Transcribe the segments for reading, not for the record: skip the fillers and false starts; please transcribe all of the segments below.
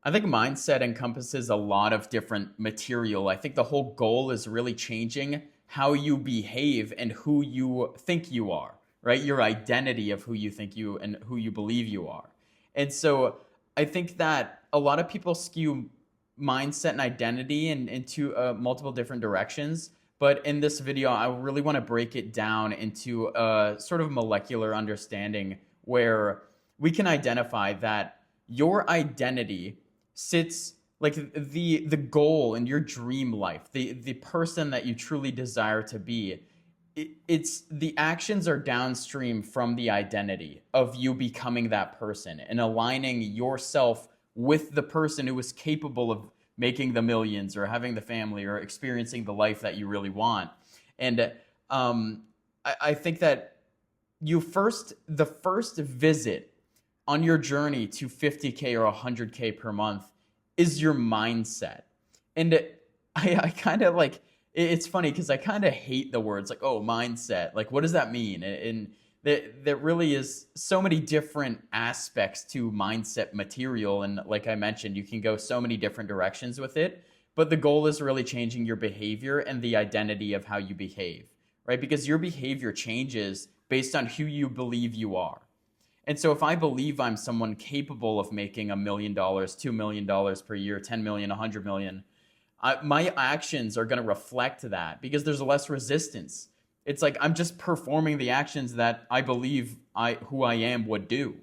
I think mindset encompasses a lot of different material. I think the whole goal is really changing how you behave and who you think you are, right? Your identity of who you think you and who you believe you are. And so I think that a lot of people skew mindset and identity into multiple different directions. But in this video, I really want to break it down into a sort of molecular understanding where we can identify that your identity sits like the goal in your dream life, the person that you truly desire to be. It's the actions are downstream from the identity of you becoming that person and aligning yourself with the person who is capable of making the millions or having the family or experiencing the life that you really want. And I think that the first visit on your journey to 50K or 100K per month is your mindset. And I kind of like, it's funny because I kind of hate the words like, oh, mindset. Like, what does that mean? And there really is so many different aspects to mindset material. And like I mentioned, you can go so many different directions with it. But the goal is really changing your behavior and the identity of how you behave, right? Because your behavior changes based on who you believe you are. And so if I believe I'm someone capable of making $1 million, $2 million per year, 10 million, 100 million, my actions are going to reflect that because there's less resistance. It's like I'm just performing the actions that I believe who I am would do,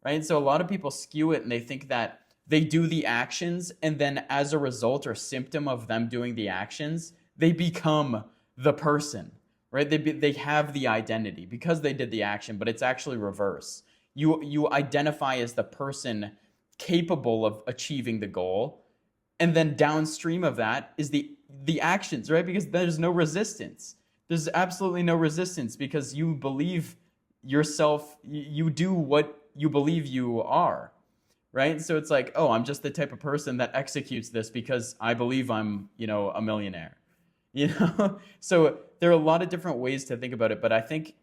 right? And so a lot of people skew it and they think that they do the actions and then as a result or symptom of them doing the actions, they become the person, right? They have the identity because they did the action, but it's actually reverse. You identify as the person capable of achieving the goal, and then downstream of that is the actions, right? Because there's no resistance. There's absolutely no resistance because you believe yourself, you do what you believe you are, right? So it's like, oh, I'm just the type of person that executes this because I believe I'm, a millionaire, So there are a lot of different ways to think about it, but I think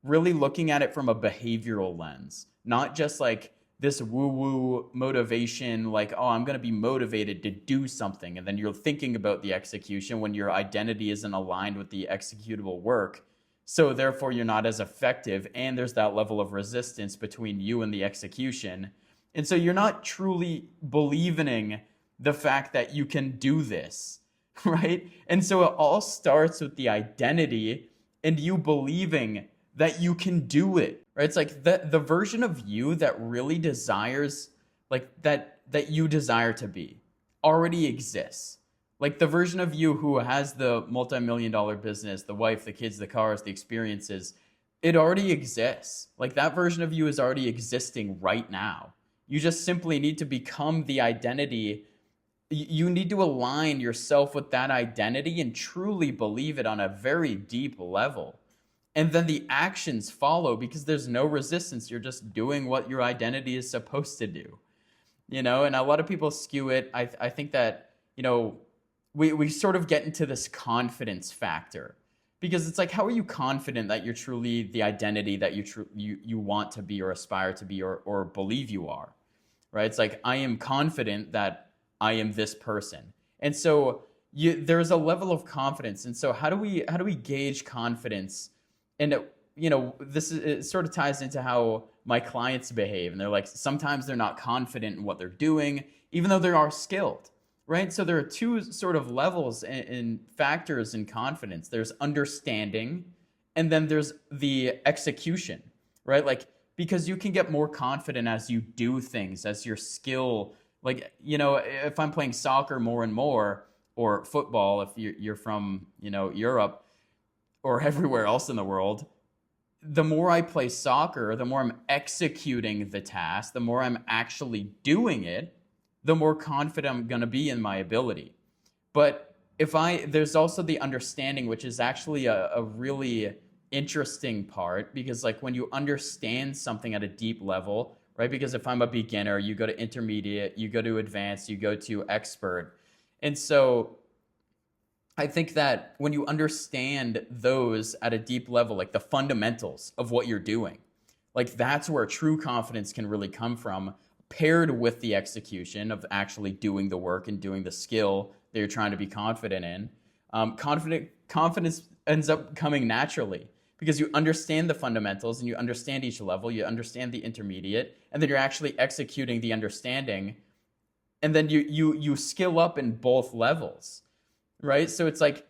really looking at it from a behavioral lens, not just like this woo-woo motivation, like, oh, I'm going to be motivated to do something. And then you're thinking about the execution when your identity isn't aligned with the executable work. So therefore, you're not as effective. And there's that level of resistance between you and the execution. And so you're not truly believing the fact that you can do this, right? And so it all starts with the identity and you believing that you can do it, right? It's like the version of you that really desires, like that you desire to be already exists. Like the version of you who has the multi-million-dollar business, the wife, the kids, the cars, the experiences, it already exists. Like that version of you is already existing right now. You just simply need to become the identity. You need to align yourself with that identity and truly believe it on a very deep level. And then the actions follow because there's no resistance. You're just doing what your identity is supposed to do, and a lot of people skew it. I think that, we sort of get into this confidence factor because it's like, how are you confident that you're truly the identity that you want to be or aspire to be or believe you are, right? It's like, I am confident that I am this person. And so there's a level of confidence. And so how do we gauge confidence? And it sort of ties into how my clients behave. And they're like, sometimes they're not confident in what they're doing, even though they are skilled, right? So there are two sort of levels and factors in confidence. There's understanding, and then there's the execution, right? Like, because you can get more confident as you do things, as your skill, like, if I'm playing soccer more and more, or football, if you're from, Europe, or everywhere else in the world, the more I play soccer, the more I'm executing the task, the more I'm actually doing it, the more confident I'm going to be in my ability. But there's also the understanding, which is actually a really interesting part, because like when you understand something at a deep level, right? Because if I'm a beginner, you go to intermediate, you go to advanced, you go to expert. And so I think that when you understand those at a deep level, like the fundamentals of what you're doing, like that's where true confidence can really come from. paired with the execution of actually doing the work and doing the skill that you're trying to be confident in, confidence ends up coming naturally because you understand the fundamentals and you understand each level, you understand the intermediate, and then you're actually executing the understanding, and then you skill up in both levels, right? So it's like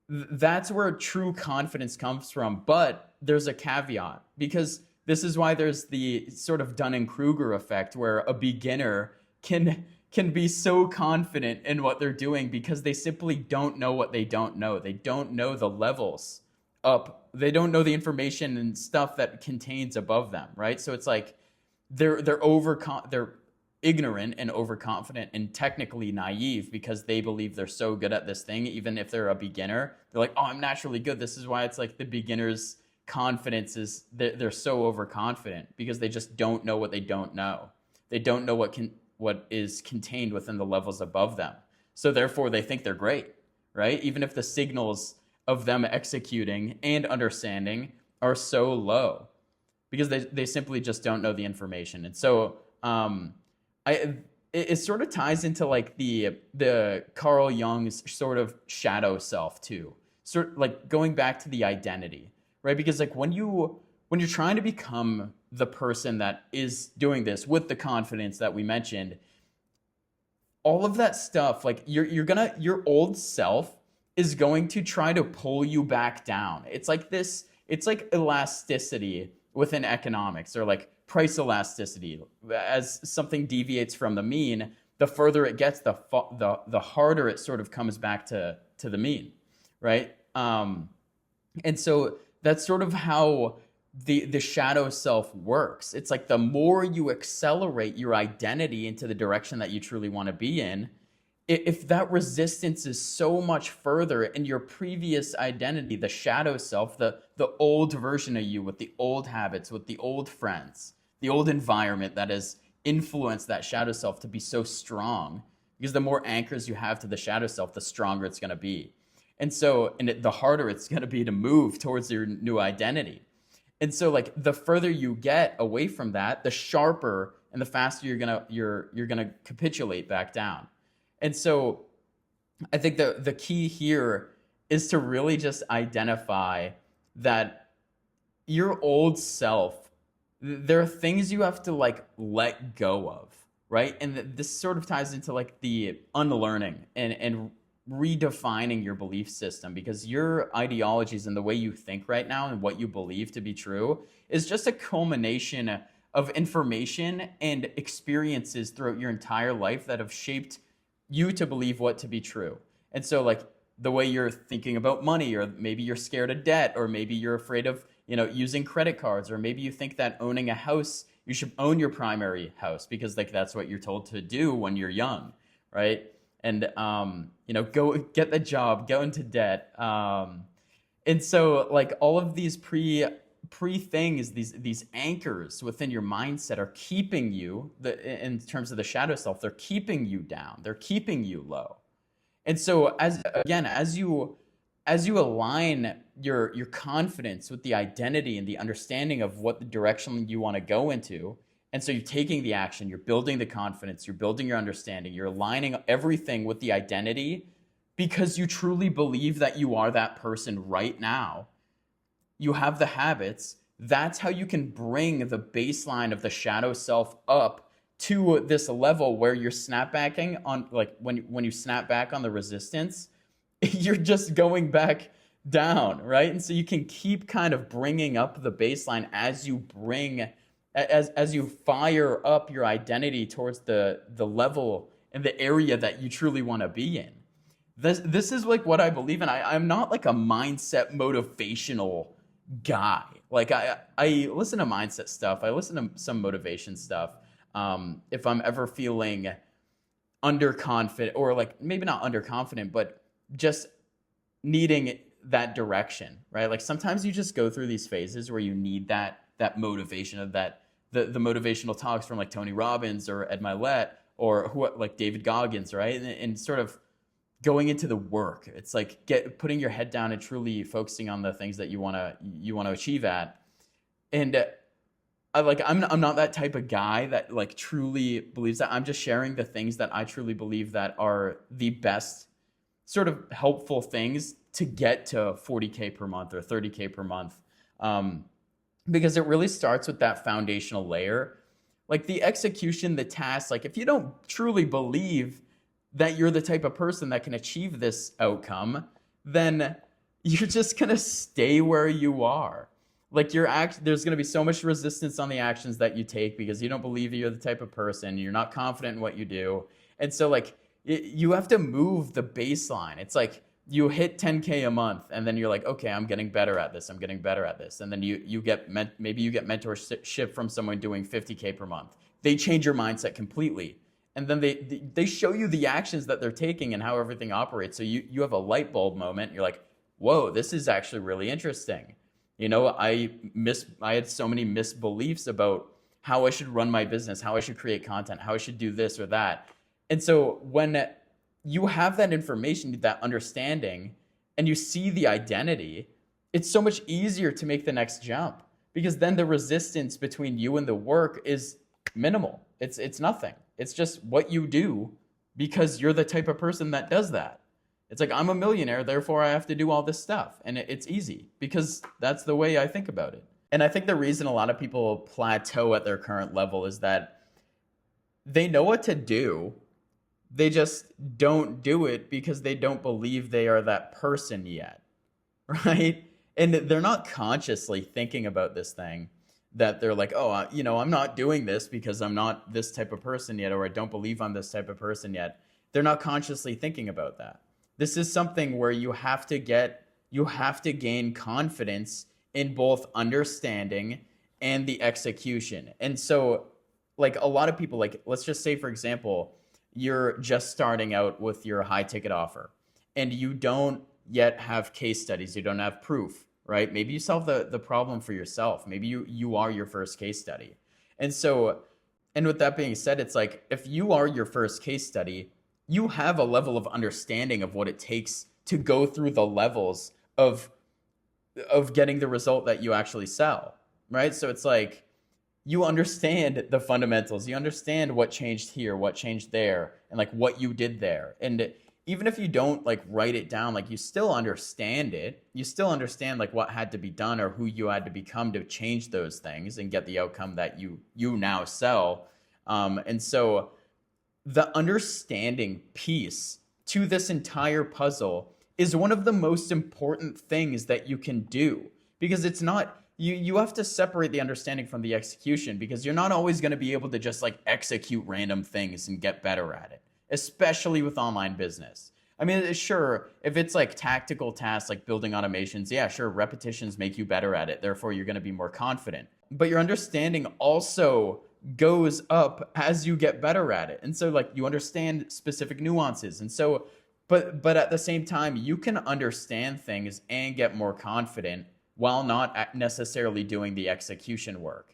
that's where true confidence comes from. But there's a caveat, because this is why there's the sort of Dunning-Kruger effect, where a beginner can be so confident in what they're doing because they simply don't know what they don't know. They don't know the levels up. They don't know the information and stuff that contains above them, right? So it's like they're ignorant and overconfident and technically naive because they believe they're so good at this thing. Even if they're a beginner, they're like, oh, I'm naturally good. This is why it's like the beginner's confidence is they're so overconfident because they just don't know what they don't know. They don't know what is contained within the levels above them. So therefore they think they're great, right? Even if the signals of them executing and understanding are so low, because they simply just don't know the information. And so it sort of ties into like the Carl Jung's sort of shadow self too. Sort of like going back to the identity, right? Because like when you're trying to become the person that is doing this with the confidence that we mentioned, all of that stuff, like your old self is going to try to pull you back down. It's like elasticity within economics, or like price elasticity. As something deviates from the mean, the further it gets, the harder it sort of comes back to the mean, right? And so that's sort of how the shadow self works. It's like the more you accelerate your identity into the direction that you truly want to be in, if that resistance is so much further in your previous identity, the shadow self, the old version of you with the old habits, with the old friends, the old environment that has influenced that shadow self to be so strong, because the more anchors you have to the shadow self, the stronger it's going to be. And so, the harder it's going to be to move towards your new identity. And so like the further you get away from that, the sharper and the faster you're going to capitulate back down. And so I think the key here is to really just identify that your old self, there are things you have to like let go of, right? And this sort of ties into like the unlearning and redefining your belief system, because your ideologies and the way you think right now and what you believe to be true is just a culmination of information and experiences throughout your entire life that have shaped you to believe what to be true. And so like the way you're thinking about money, or maybe you're scared of debt, or maybe you're afraid of, using credit cards, or maybe you think that owning a house, you should own your primary house because like that's what you're told to do when you're young, right? And go get the job, go into debt. And so like all of these pre things, these anchors within your mindset are keeping you, in terms of the shadow self, they're keeping you down, they're keeping you low. And so as you align your confidence with the identity and the understanding of what the direction you want to go into, and so you're taking the action, you're building the confidence, you're building your understanding, you're aligning everything with the identity because you truly believe that you are that person right now. You have the habits. That's how you can bring the baseline of the shadow self up to this level where you're snapbacking on, like when you snap back on the resistance, you're just going back down, right? And so you can keep kind of bringing up the baseline as you fire up your identity towards the level and the area that you truly want to be in. This is like what I believe in. I'm not like a mindset motivational guy. Like I listen to mindset stuff. I listen to some motivation stuff. If I'm ever feeling underconfident, or like maybe not underconfident, but just needing that direction, right? Like sometimes you just go through these phases where you need that motivation of that, the motivational talks from like Tony Robbins or Ed Milet or like David Goggins, right? And sort of going into the work. It's like putting your head down and truly focusing on the things that you want to achieve at. And I'm not that type of guy that like truly believes that. I'm just sharing the things that I truly believe that are the best sort of helpful things to get to 40K per month or 30K per month. Um, because it really starts with that foundational layer. Like the execution, the task, like if you don't truly believe that you're the type of person that can achieve this outcome, then you're just going to stay where you are. Like there's going to be so much resistance on the actions that you take because you don't believe you're the type of person, you're not confident in what you do. And so like you have to move the baseline. It's like you hit 10K a month and then you're like, okay, I'm getting better at this. I'm getting better at this. And then maybe you get mentorship from someone doing 50K per month. They change your mindset completely. And then they show you the actions that they're taking and how everything operates. So you have a light bulb moment. You're like, whoa, this is actually really interesting. You know, I had so many misbeliefs about how I should run my business, how I should create content, how I should do this or that. And so when you have that information, that understanding, and you see the identity, it's so much easier to make the next jump because then the resistance between you and the work is minimal. It's nothing. It's just what you do because you're the type of person that does that. It's like, I'm a millionaire, therefore I have to do all this stuff. And it's easy because that's the way I think about it. And I think the reason a lot of people plateau at their current level is that they know what to do. They just don't do it because they don't believe they are that person yet, right? And they're not consciously thinking about this thing that they're like, oh, I'm not doing this because I'm not this type of person yet, or I don't believe I'm this type of person yet. They're not consciously thinking about that. This is something where you have to gain confidence in both understanding and the execution. And so like a lot of people, like let's just say, for example, you're just starting out with your high ticket offer and you don't yet have case studies, you don't have proof, right? Maybe you solve the problem for yourself. Maybe you are your first case study. And with that being said, it's like if you are your first case study, you have a level of understanding of what it takes to go through the levels of getting the result that you actually sell, right? So it's like you understand the fundamentals, you understand what changed here, what changed there, and like what you did there. And even if you don't like write it down, like you still understand it. You still understand like what had to be done or who you had to become to change those things and get the outcome that you now sell. And so the understanding piece to this entire puzzle is one of the most important things that you can do because it's not, you have to separate the understanding from the execution because you're not always going to be able to just like execute random things and get better at it, especially with online business. I mean, sure, if it's like tactical tasks like building automations, yeah, sure, repetitions make you better at it. Therefore, you're going to be more confident. But your understanding also goes up as you get better at it. And so like you understand specific nuances. And so, but at the same time, you can understand things and get more confident while not necessarily doing the execution work.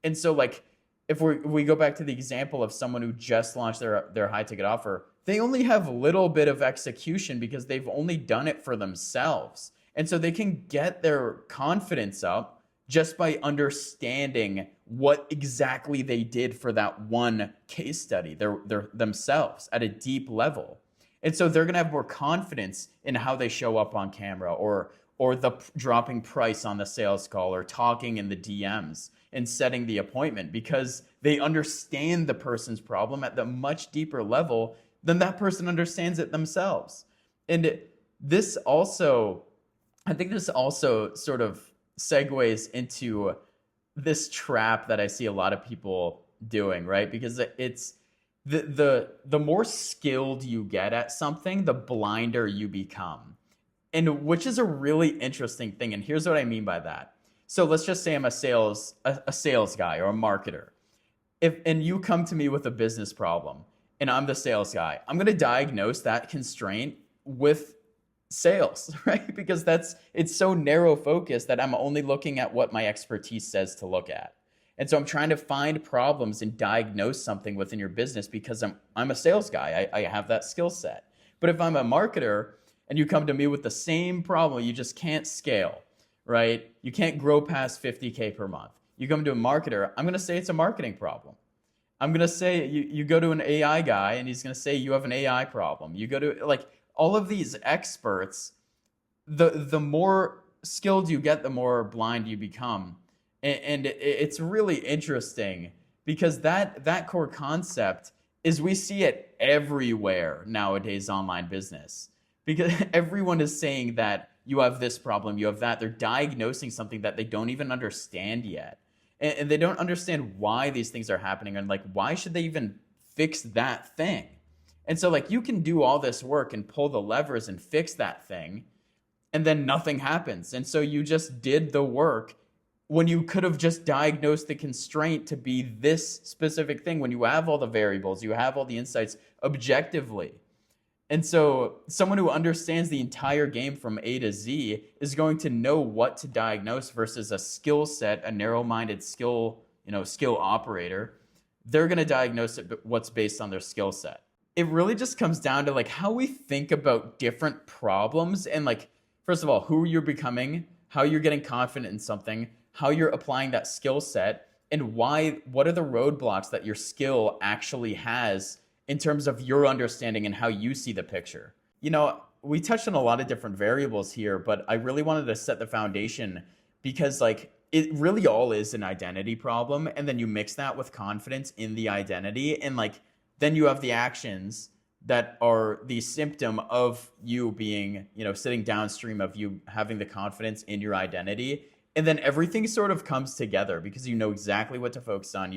And so like, if we go back to the example of someone who just launched their high ticket offer, they only have a little bit of execution because they've only done it for themselves. And so they can get their confidence up just by understanding what exactly they did for that one case study, their themselves at a deep level. And so they're going to have more confidence in how they show up on camera or the dropping price on the sales call or talking in the DMs and setting the appointment because they understand the person's problem at the much deeper level than that person understands it themselves. And I think this also sort of segues into this trap that I see a lot of people doing, right? Because it's the more skilled you get at something, the blinder you become. And which is a really interesting thing. And here's what I mean by that. So let's just say I'm a sales guy or a marketer. And you come to me with a business problem and I'm the sales guy, I'm going to diagnose that constraint with sales, right? Because it's so narrow focused that I'm only looking at what my expertise says to look at. And so I'm trying to find problems and diagnose something within your business because I'm a sales guy. I have that skill set. But if I'm a marketer and you come to me with the same problem, you just can't scale, right? You can't grow past 50K per month. You come to a marketer, I'm going to say it's a marketing problem. I'm going to say you go to an AI guy and he's going to say you have an AI problem. You go to like all of these experts, the more skilled you get, the more blind you become. And it's really interesting because that core concept is we see it everywhere nowadays online business because everyone is saying that you have this problem, you have that. They're diagnosing something that they don't even understand yet. And they don't understand why these things are happening and like why should they even fix that thing. And so like you can do all this work and pull the levers and fix that thing and then nothing happens. And so you just did the work when you could have just diagnosed the constraint to be this specific thing when you have all the variables, you have all the insights objectively. And so someone who understands the entire game from A to Z is going to know what to diagnose versus a skill set, a narrow-minded skill operator. They're going to diagnose it what's based on their skill set. It really just comes down to like how we think about different problems and like, first of all, who you're becoming, how you're getting confident in something, how you're applying that skill set, and what are the roadblocks that your skill actually has in terms of your understanding and how you see the picture. We touched on a lot of different variables here, but I really wanted to set the foundation because like it really all is an identity problem. And then you mix that with confidence in the identity. And like, then you have the actions that are the symptom of you being, sitting downstream of you having the confidence in your identity. And then everything sort of comes together because you know exactly what to focus on.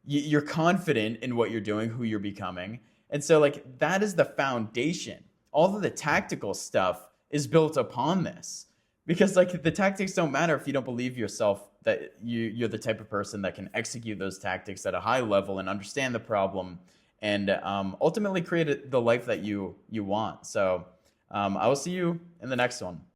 You're confident in what you're doing, who you're becoming. And so like that is the foundation. All of the tactical stuff is built upon this because like the tactics don't matter if you don't believe yourself that you're the type of person that can execute those tactics at a high level and understand the problem and ultimately create the life that you want. So I will see you in the next one.